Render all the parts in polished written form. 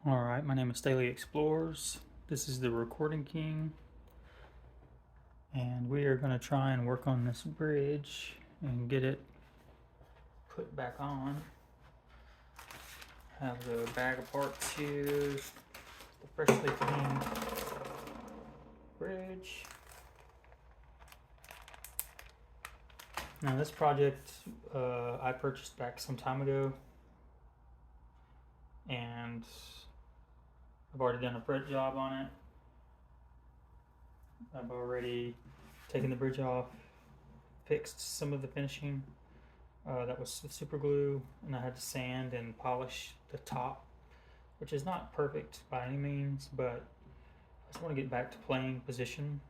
Alright, my name is Staley Explores. This is the Recording King. And we are going to try and work on this bridge and get it put back on. Have the bag of parts here, the freshly cleaned bridge. Now this project I purchased back some time ago, and I've already done a fret job on it. I've already taken the bridge off, fixed some of the finishing. That was super glue, and I had to sand and polish the top, which is not perfect by any means, but I just want to get back to playing position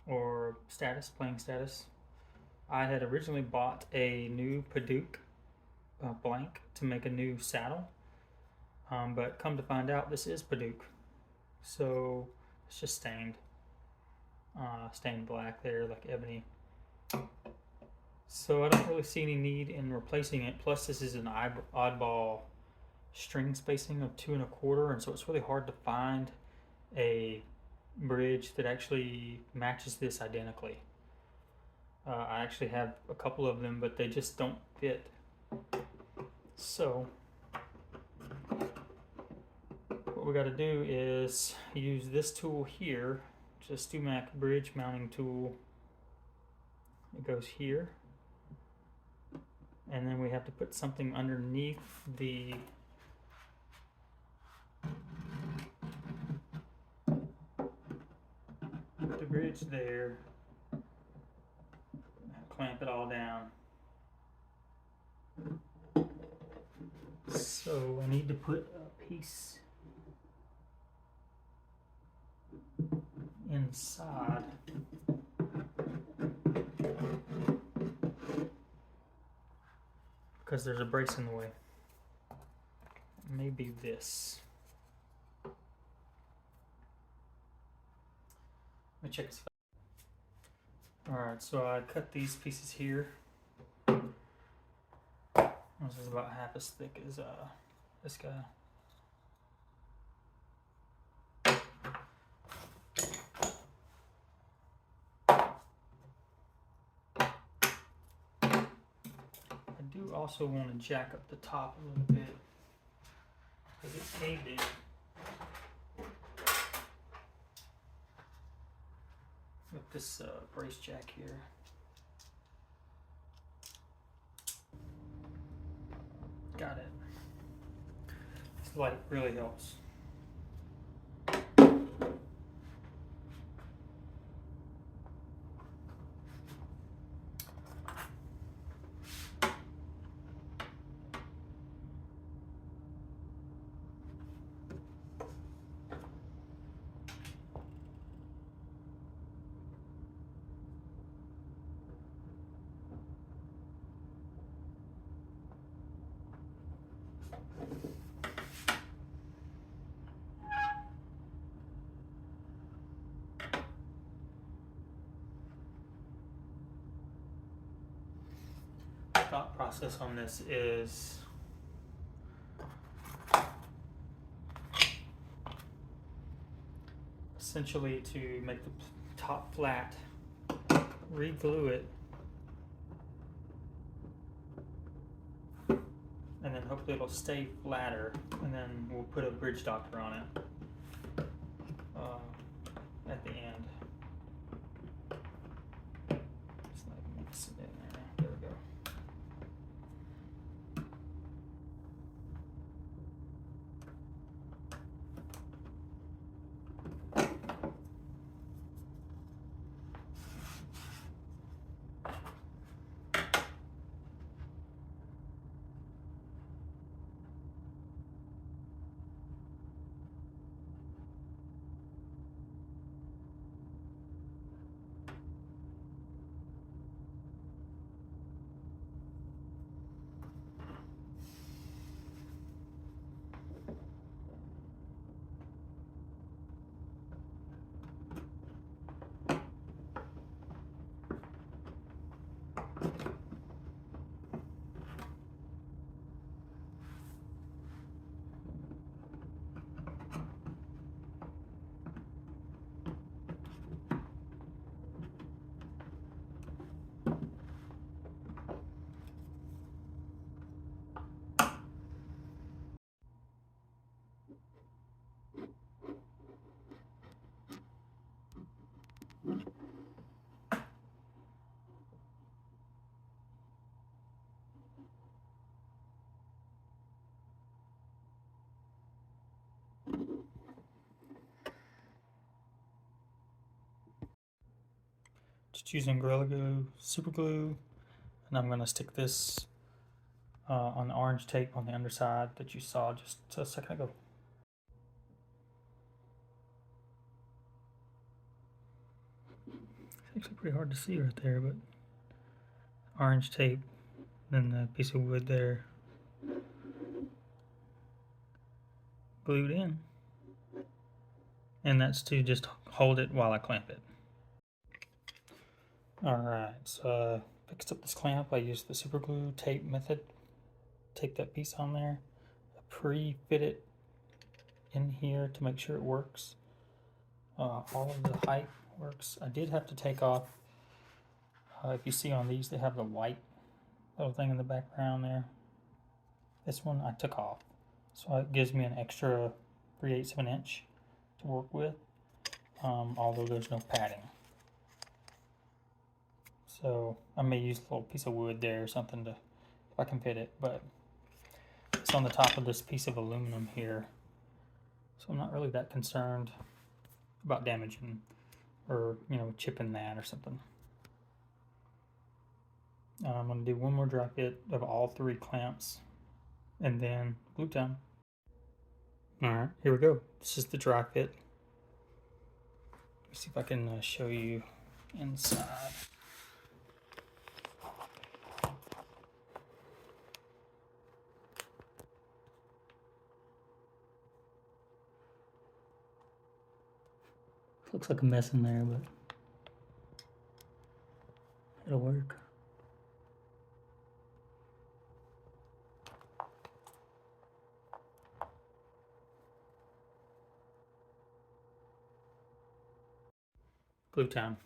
or status, playing status. I had originally bought a new Paduk blank to make a new saddle, but come to find out this is Paduk, so it's just stained black there like ebony. So I don't really see any need in replacing it. Plus this is an oddball string spacing of 2 1/4, and so it's really hard to find a bridge that actually matches this identically. I actually have a couple of them, but they just don't fit. So what we got to do is use this tool here, just Stumac bridge mounting tool. It goes here, and then we have to put something underneath the bridge there, clamp it all down. So I need to put a piece inside. Because there's a brace in the way. Maybe this. Let me check this. Alright, so I cut these pieces here. This is about half as thick as this guy. I do also want to jack up the top a little bit because it's caved in. With this brace jack here. Got it. This light really helps. Thought process on this is essentially to make the top flat, re-glue it, and then hopefully it'll stay flatter, and then we'll put a bridge doctor on it at the end. Just like mix it in there. There we go. Just using Gorilla Glue, super glue, and I'm gonna stick this on the orange tape on the underside that you saw just a second ago. It's actually pretty hard to see right there, but orange tape, then the piece of wood there glued in. And that's to just hold it while I clamp it. Alright, so I fixed up this clamp. I used the super glue tape method. Take that piece on there, pre-fit it in here to make sure it works. All of the height works. I did have to take off, if you see on these, they have the white little thing in the background there. This one I took off, so it gives me an extra 3/8 of an inch to work with, although there's no padding. So I may use a little piece of wood there or something to, if I can fit it, but it's on the top of this piece of aluminum here, so I'm not really that concerned about damaging or, you know, chipping that or something. I'm going to do one more dry fit of all 3 clamps and then glue time. Alright, here we go. This is the dry fit. Let's see if I can show you inside. Looks like a mess in there, but it'll work. Glue time.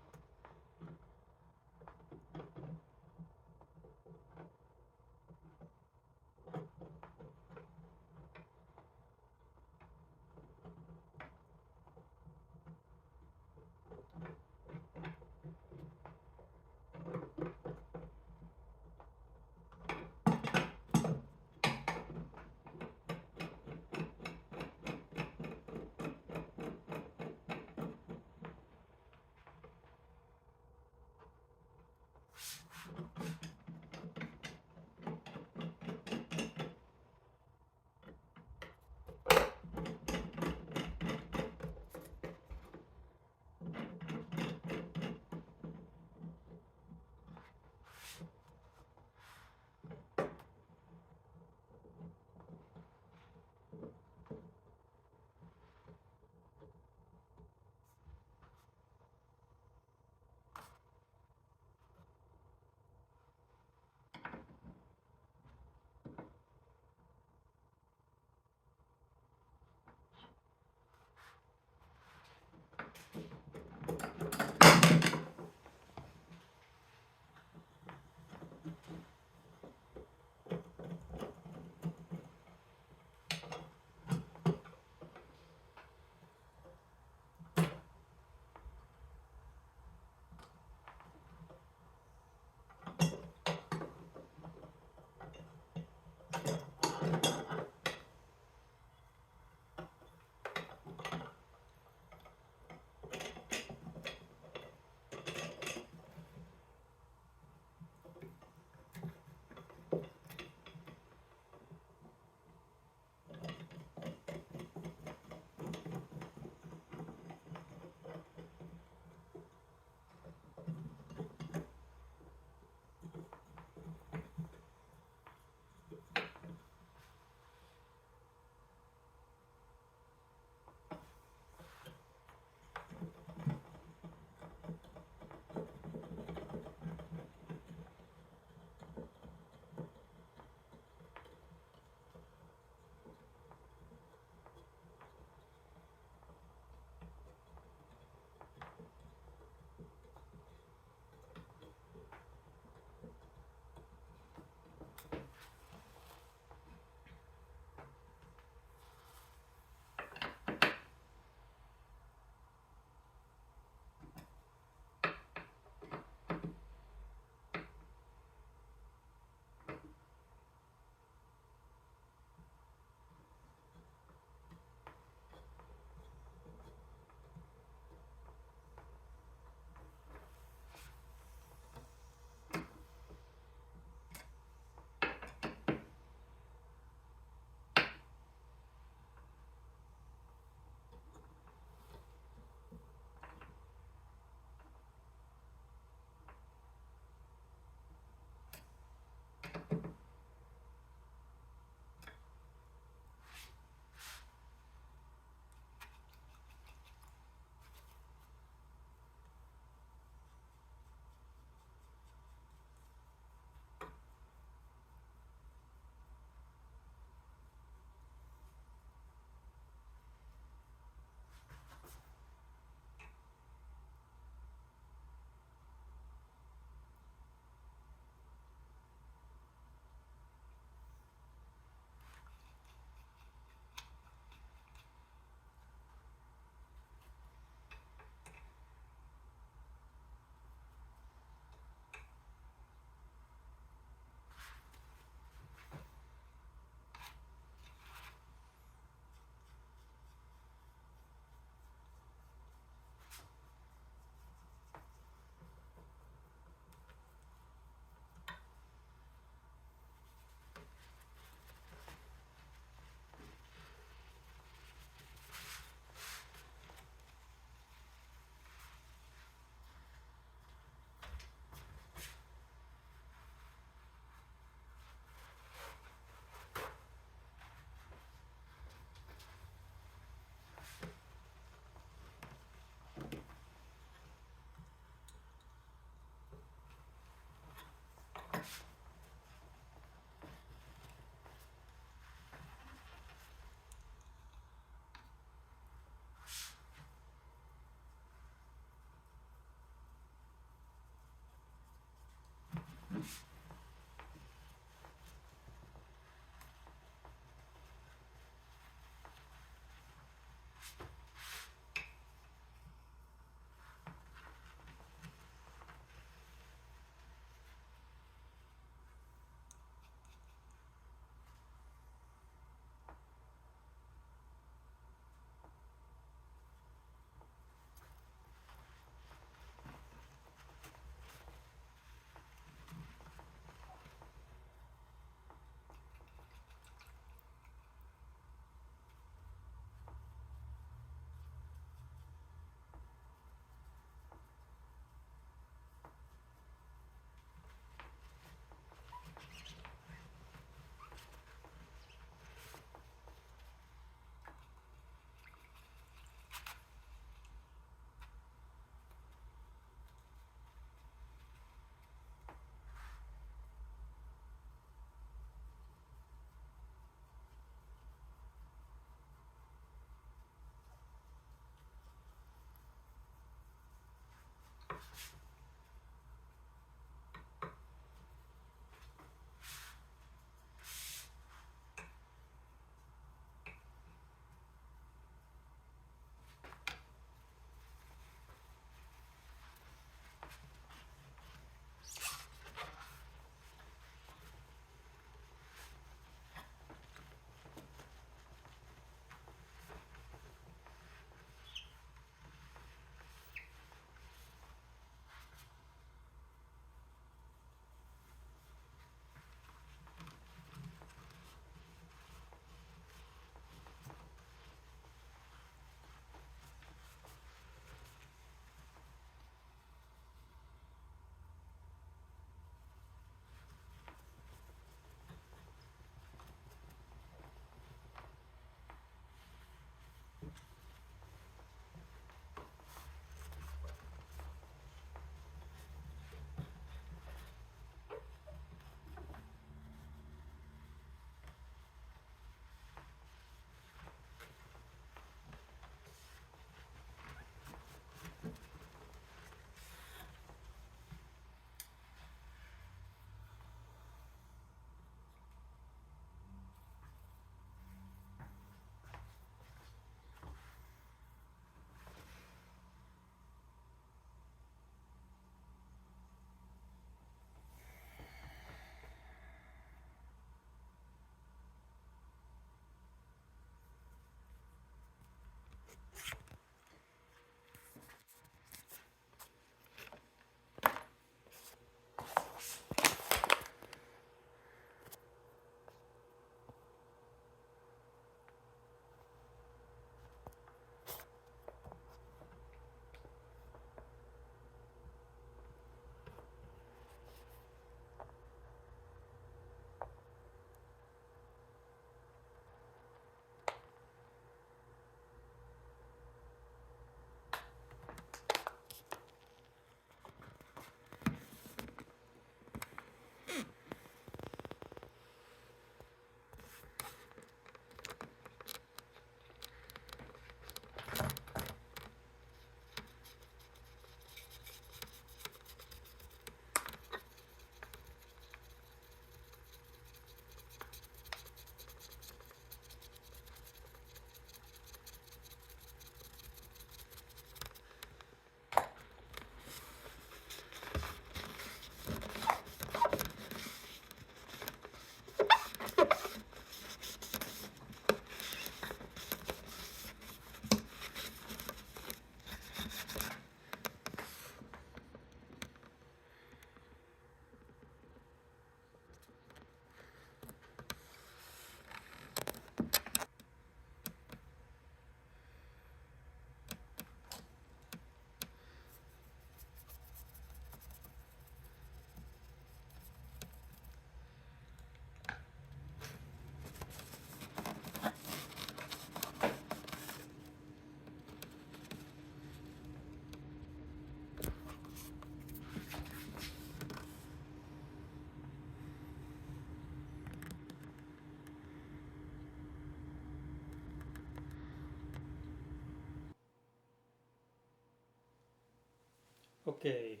Okay,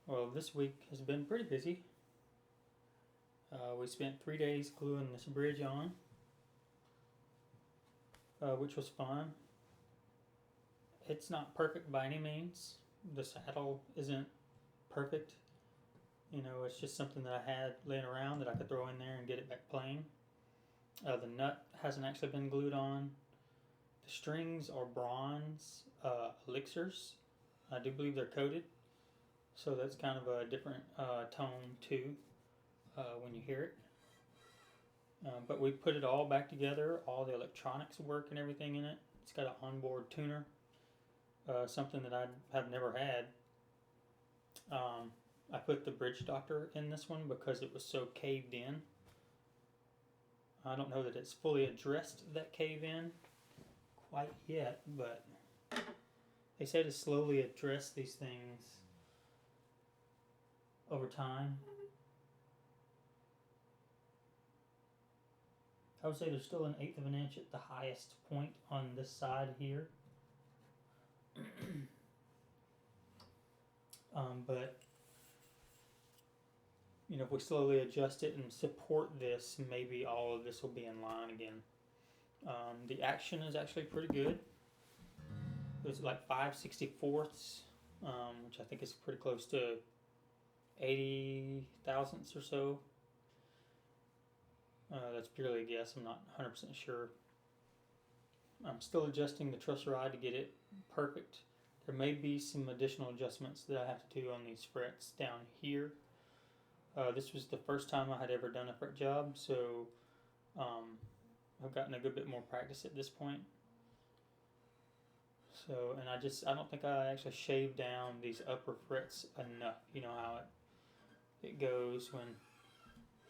well, this week has been pretty busy. We spent 3 days gluing this bridge on, which was fun. It's not perfect by any means. The saddle isn't perfect. You know, it's just something that I had laying around that I could throw in there and get it back playing. The nut hasn't actually been glued on. The strings are bronze elixirs. I do believe they're coated, so that's kind of a different tone too when you hear it. But we put it all back together. All the electronics work and everything in it. It's got an onboard tuner, something that I have never had. I put the bridge doctor in this one because it was so caved in. I don't know that it's fully addressed that cave in quite yet, but they say to slowly address these things over time. I would say there's still an 1/8 of an inch at the highest point on this side here. But you know, if we slowly adjust it and support this, maybe all of this will be in line again. The action is actually pretty good. It's like 5/64ths, which I think is pretty close to 80 thousandths or so. That's purely a guess. I'm not 100% sure. I'm still adjusting the truss rod to get it perfect. There may be some additional adjustments that I have to do on these frets down here. This was the first time I had ever done a fret job, so I've gotten a good bit more practice at this point. So, and I don't think I actually shaved down these upper frets enough. You know how it goes when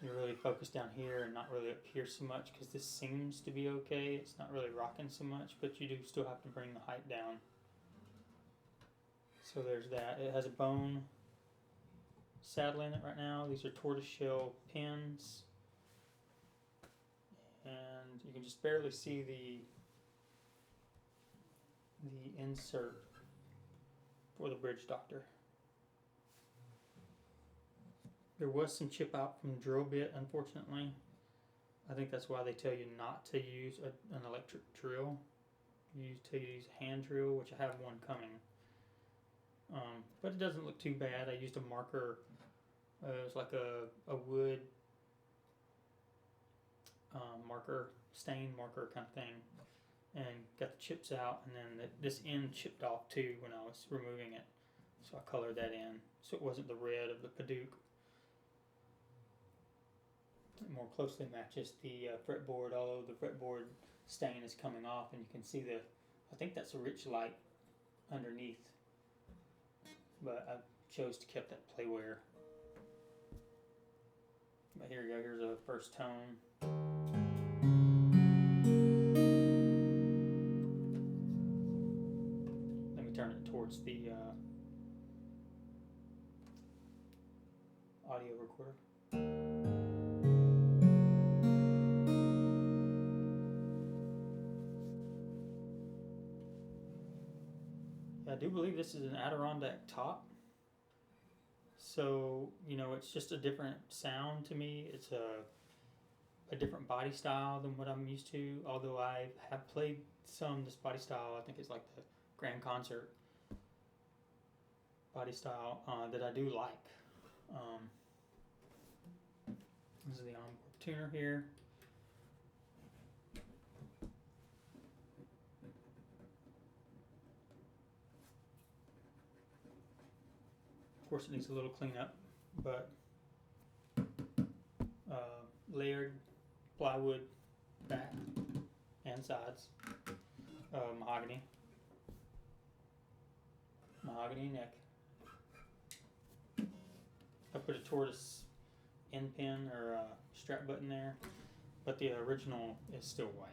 you're really focused down here and not really up here so much, because this seems to be okay. It's not really rocking so much, but you do still have to bring the height down. So there's that. It has a bone saddle in it right now. These are tortoiseshell pins, and you can just barely see the insert for the bridge doctor. There was some chip out from the drill bit, unfortunately. I think that's why they tell you not to use an electric drill. You use hand drill, which I have one coming. But it doesn't look too bad. I used a marker. It was like a wood marker, stain marker kind of thing, and got the chips out, and then this end chipped off too when I was removing it. So I colored that in, so it wasn't the red of the Paduke. It more closely matches the fretboard, although the fretboard stain is coming off, and you can see I think that's a rich light underneath. But I chose to keep that playware. But here we go, here's a first tone. Let me turn it towards the audio recorder. I do believe this is an Adirondack top. So, you know, it's just a different sound to me. It's a different body style than what I'm used to. Although I have played this body style. I think it's like the Grand Concert body style that I do like. This is the onboard tuner here. Of course, it needs a little cleanup, but layered plywood back and sides, mahogany neck. I put a tortoise end pin or strap button there, but the original is still white.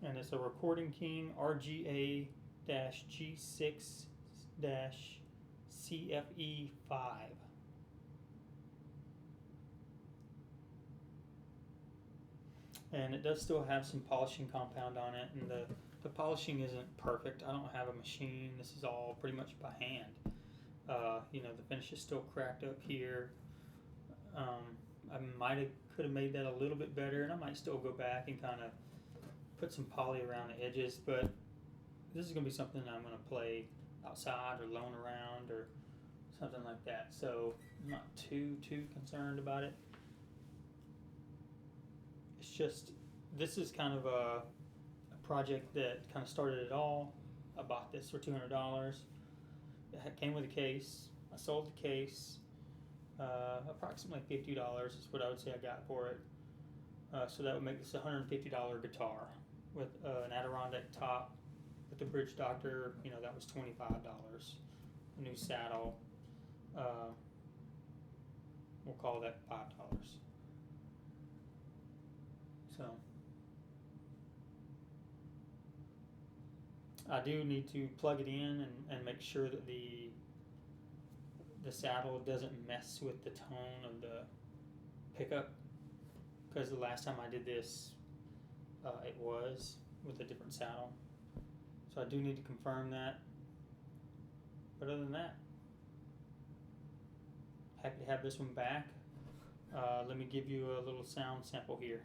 And it's a Recording King rga-g6-cfe5. and it does still have some polishing compound on it, and the polishing isn't perfect. I don't have a machine. This is all pretty much by hand. You know, the finish is still cracked up here. I could have made that a little bit better, and I might still go back and kind of put some poly around the edges, but this is going to be something I'm going to play outside or loan around or something like that. So I'm not too concerned about it. It's just, this is kind of a project that kind of started it all. I bought this for $200. It came with a case. I sold the case. Approximately $50 is what I would say I got for it. So that would make this a $150 guitar with an Adirondack top with the Bridge Doctor. You know, that was $25. A new saddle. We'll call that $5. So I do need to plug it in and make sure that the saddle doesn't mess with the tone of the pickup, because the last time I did this it was with a different saddle, so I do need to confirm that. But other than that, happy to have this one back. Let me give you a little sound sample here.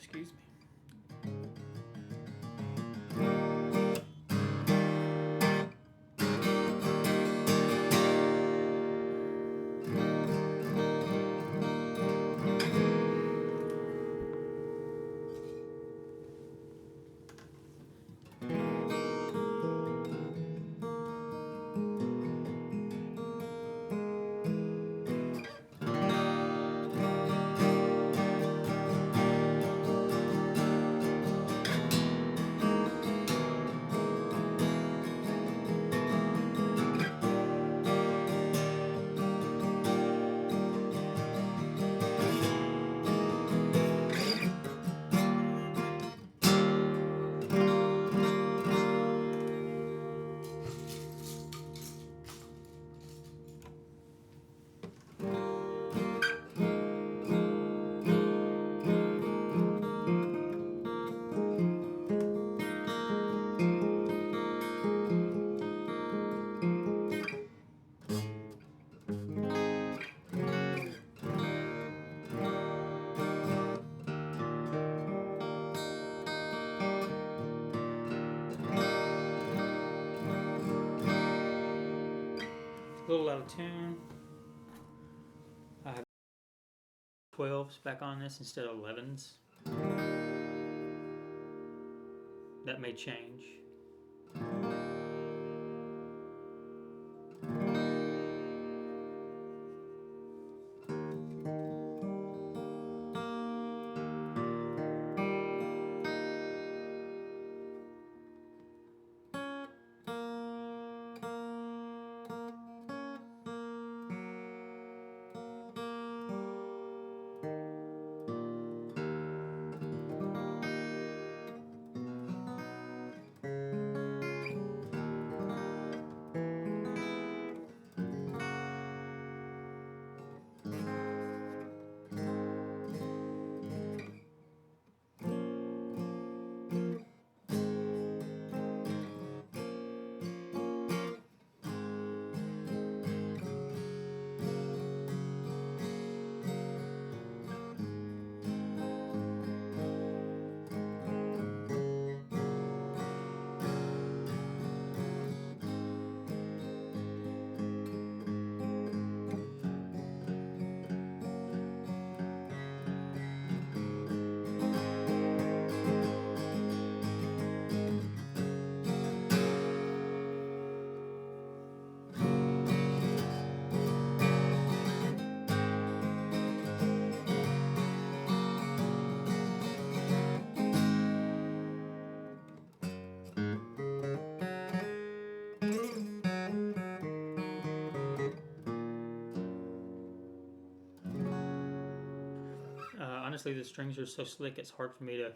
Excuse me. A little out of tune. I have 12s back on this instead of 11s. That may change. Honestly, the strings are so slick, it's hard for me to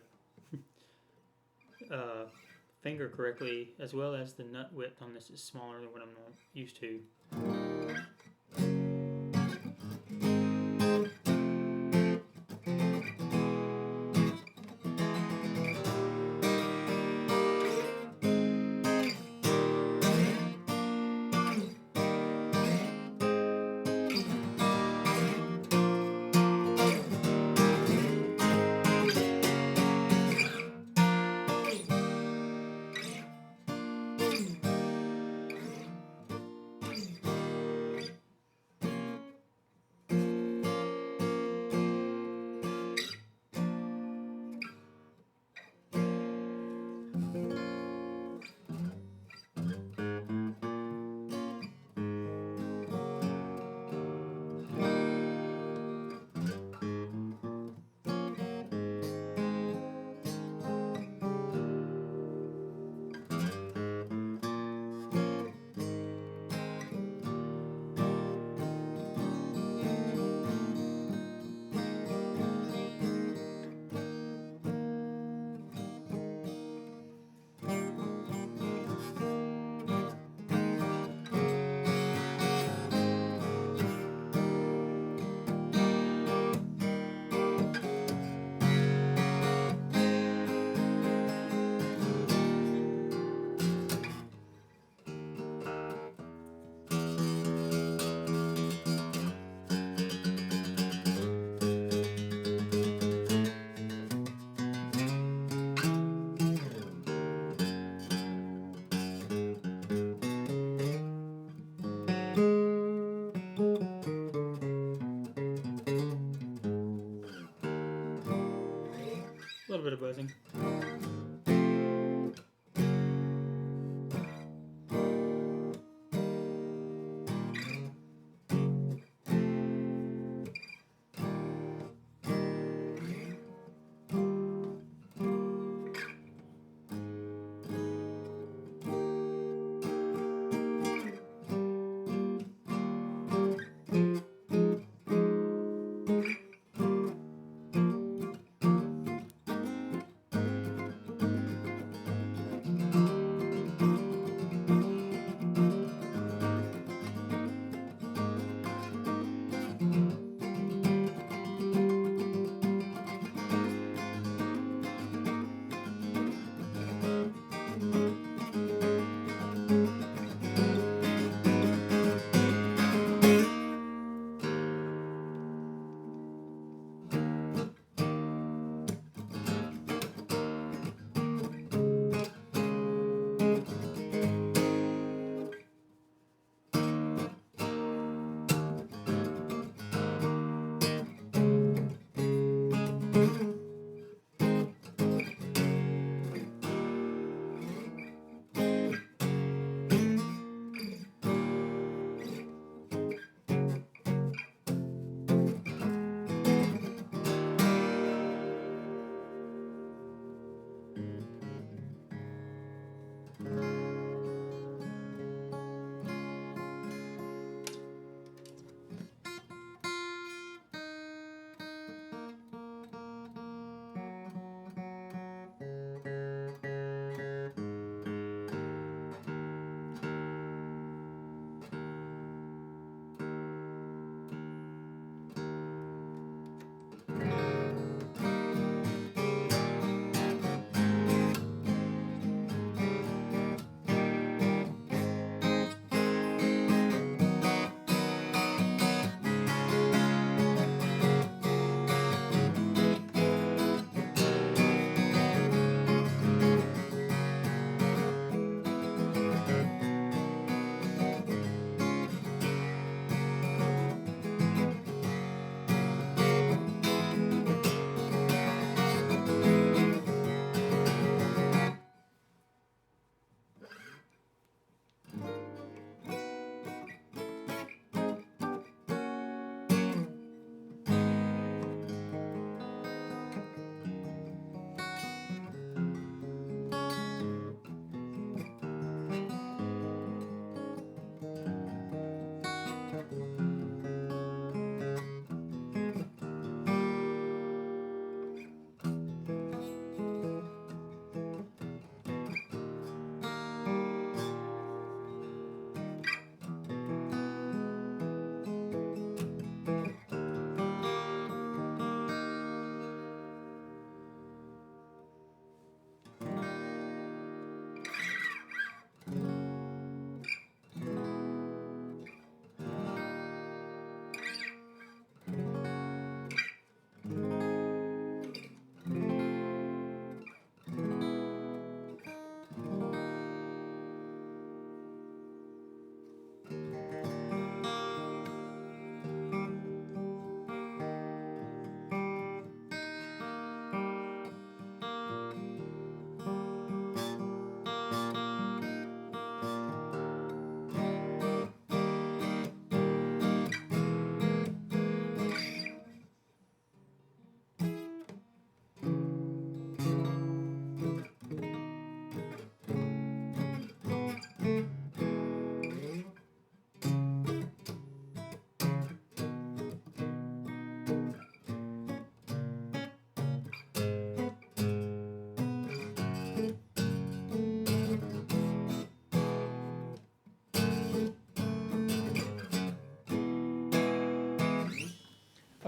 finger correctly, as well as the nut width on this is smaller than what I'm used to.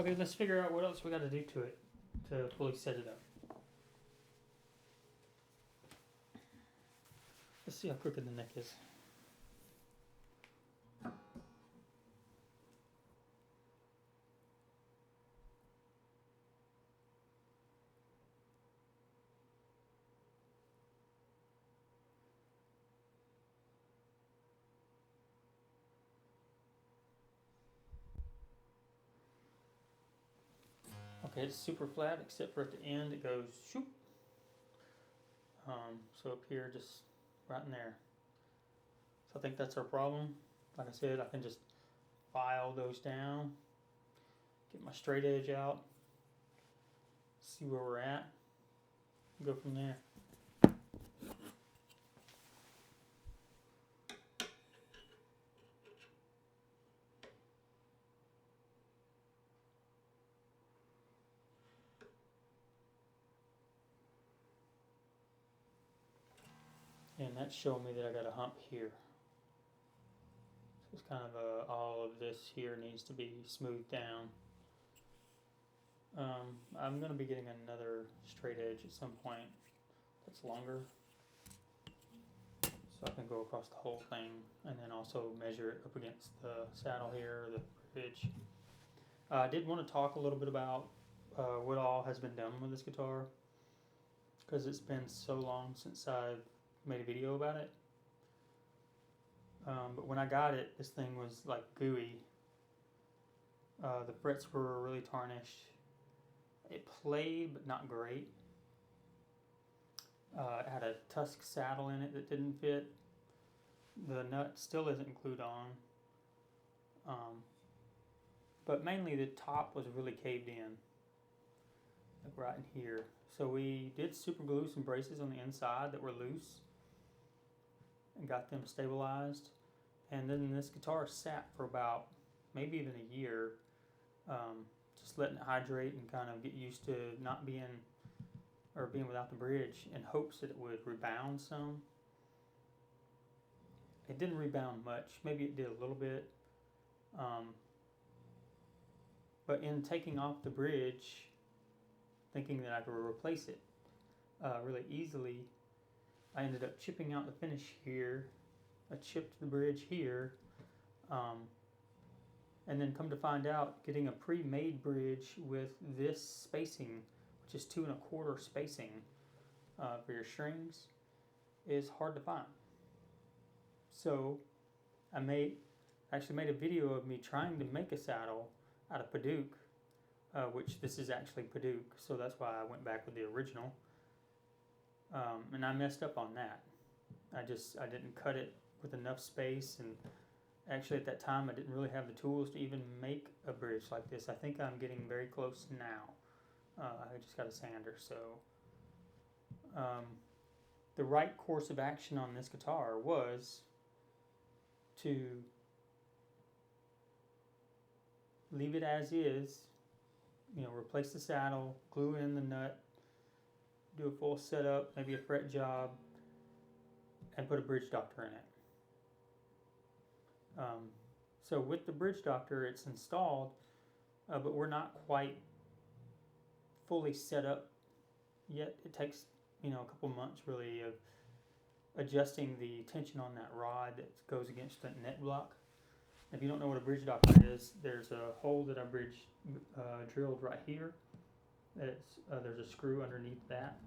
Okay, let's figure out what else we got to do to it to fully set it up. Let's see how crooked the neck is. Okay, it's super flat except for at the end it goes shoop. So up here, just right in there. So I think that's our problem. Like I said, I can just file those down, get my straight edge out, see where we're at, go from there. And that's showing me that I got a hump here. So it's kind of all of this here needs to be smoothed down. I'm going to be getting another straight edge at some point that's longer, so I can go across the whole thing and then also measure it up against the saddle here, the bridge. I did want to talk a little bit about what all has been done with this guitar, because it's been so long since I've made a video about it. But when I got it, this thing was like gooey. The frets were really tarnished. It played, but not great. It had a tusk saddle in it that didn't fit. The nut still isn't glued on. But mainly the top was really caved in, like right in here. So we did super glue some braces on the inside that were loose and got them stabilized. And then this guitar sat for about maybe even a year, just letting it hydrate and kind of get used to not being, or being without the bridge, in hopes that it would rebound some. It didn't rebound much, maybe it did a little bit. But in taking off the bridge, thinking that I could replace it really easily, I ended up chipping out the finish here. I chipped the bridge here, and then come to find out, getting a pre-made bridge with this spacing, which is 2 1/4 spacing for your strings, is hard to find. So I actually made a video of me trying to make a saddle out of Paduke, which this is actually Paduke, so that's why I went back with the original. And I messed up on that. I didn't cut it with enough space, and actually at that time I didn't really have the tools to even make a bridge like this. I think I'm getting very close now. I just got a sander, so the right course of action on this guitar was to leave it as is, replace the saddle, glue in the nut, do a full setup, maybe a fret job, and put a bridge doctor in it. So with the bridge doctor, it's installed, but we're not quite fully set up yet. It takes a couple months really of adjusting the tension on that rod that goes against the net block. If you don't know what a bridge doctor is, there's a hole that our bridge drilled right here. There's a screw underneath that,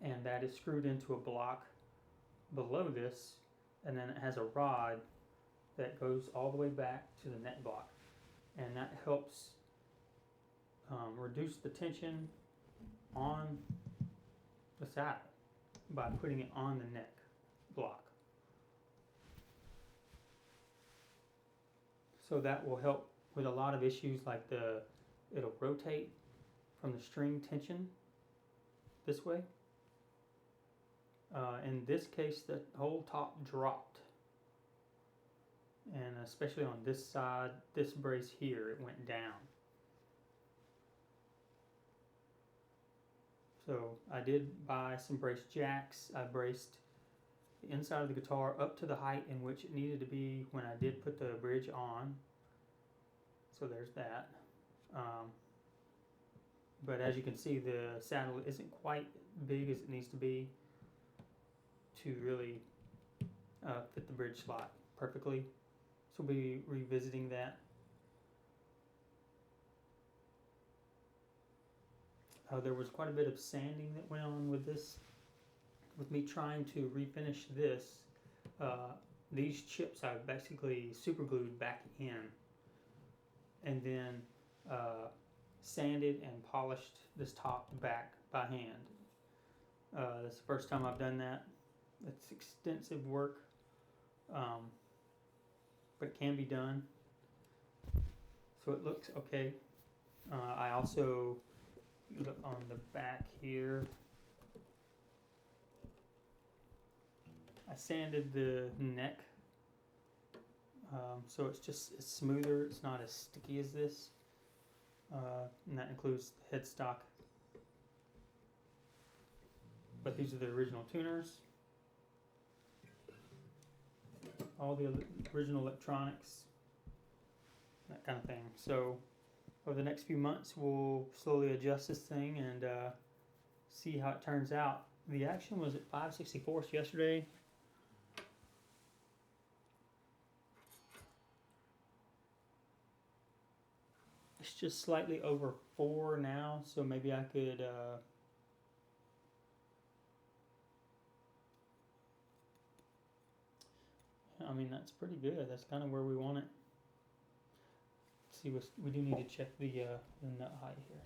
and that is screwed into a block below this, and then it has a rod that goes all the way back to the net block, and that helps reduce the tension on the saddle by putting it on the neck block. So that will help with a lot of issues like it'll rotate from the string tension this way. In this case, the whole top dropped, and especially on this side, this brace here, it went down. So I did buy some brace jacks. I braced the inside of the guitar up to the height in which it needed to be when I did put the bridge on. So there's that. But as you can see, the saddle isn't quite big as it needs to be to really fit the bridge slot perfectly. So we'll be revisiting that. There was quite a bit of sanding that went on with this, with me trying to refinish this. These chips I've basically super glued back in, and then sanded and polished this top back by hand. That's the first time I've done that. It's extensive work, but it can be done. So it looks okay. I also look on the back here. I sanded the neck, so it's smoother. It's not as sticky as this, and that includes the headstock. But these are the original tuners, all the original electronics, that kind of thing. So over the next few months, we'll slowly adjust this thing and see how it turns out. The action was at 5/64 yesterday. It's just slightly over 4 now, so maybe I could I mean, that's pretty good. That's kind of where we want it. Let's see, we do need to check the nut height here.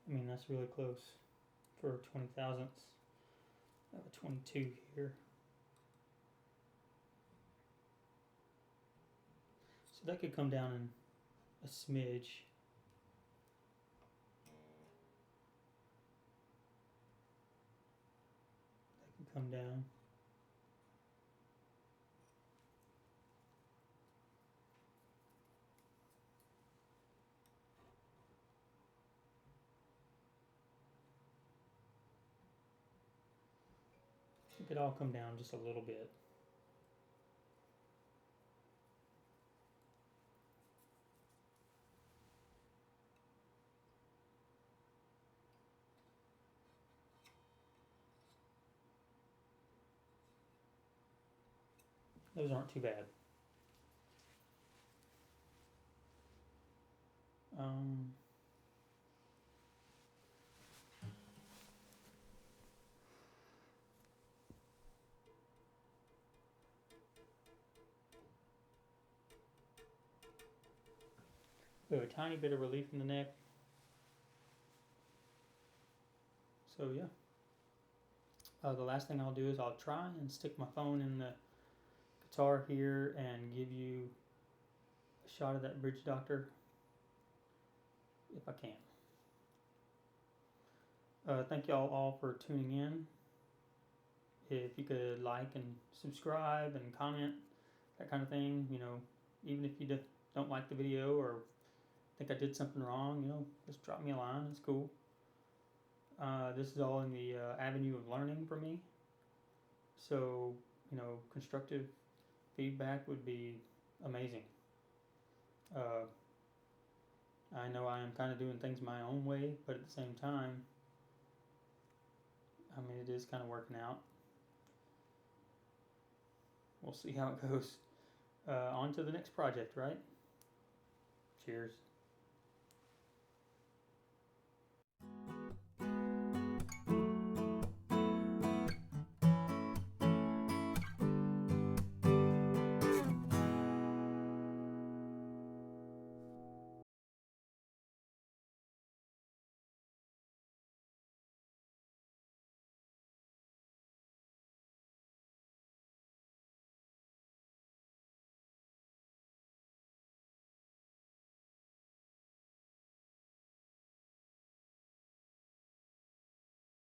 I mean, that's really close for 20 thousandths. I have a 22 here. So that could come down in a smidge. That can come down. It could all come down just a little bit. Those aren't too bad. We have a tiny bit of relief in the neck. So yeah. The last thing I'll do is I'll try and stick my phone in the guitar here and give you a shot of that bridge doctor if I can. Thank y'all all for tuning in. If you could like and subscribe and comment, that kind of thing, you know, even if you don't like the video or think I did something wrong, you know, just drop me a line. It's cool. This is all in the avenue of learning for me. So, you know, constructive feedback would be amazing. I know I am kind of doing things my own way, but at the same time, I mean, it is kind of working out. We'll see how it goes. On to the next project, right? Cheers.